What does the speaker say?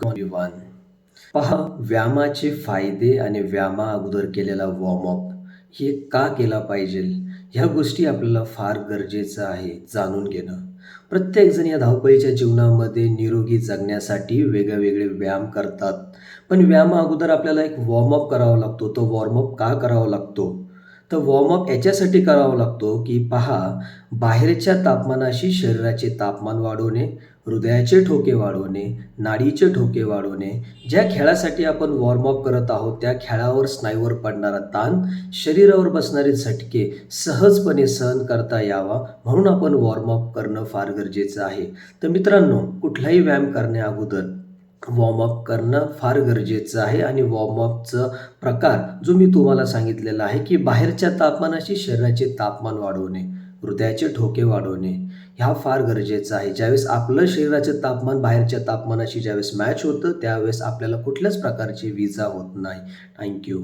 Everyone. पहा, व्यायामाचे फायदे आणि व्यायामा अगोदर केलेला वॉर्मअप हे का केला पाहिजे? ह्या गोष्टी आपल्याला फार गरजेचं आहे जाणून घेणं. प्रत्येकजण या धावपळीच्या जीवनामध्ये निरोगी जगण्यासाठी वेगळे-वेगळे व्यायाम करतात. पण व्यायामा अगोदर आपल्याला एक वॉर्मअप करावा लागतो. तो वॉर्मअप का करावा लागतो? तर वॉर्मअप याच्यासाठी करावा लागतो, की पहा, बाहेरच्या तापमानाशी शरीराचे तापमान वाढवणे, हृदयाचे ठोके वाढवणे, नाडीचे ठोके वाढवणे. ज्या खेळासाठी आपण वॉर्मअप करत आहोत, त्या खेळावर स्नायूवर पडणारा ताण, शरीरावर बसणारे झटके सहजपणे सहन करता यावा म्हणून आपण वॉर्मअप करणं फार गरजेचं आहे. तर मित्रांनो, कुठलाही व्यायाम करण्याअगोदर वॉर्मअप करणं फार गरजेचं आहे आणि वॉर्मअपचा प्रकार जो मी तुम्हाला सांगितलेला आहे, की बाहेरच्या तापमानाशी शरीराचे तापमान वाढवणे, हृदयाचे ठोके वाढवणे, ह्या फार गरजेचं आहे. ज्यावेळेस आपलं शरीराचं तापमान बाहेरच्या तापमानाशी ज्यावेळेस मॅच होतं, त्यावेळेस आपल्याला कुठल्याच प्रकारची इजा होत नाही. Thank you.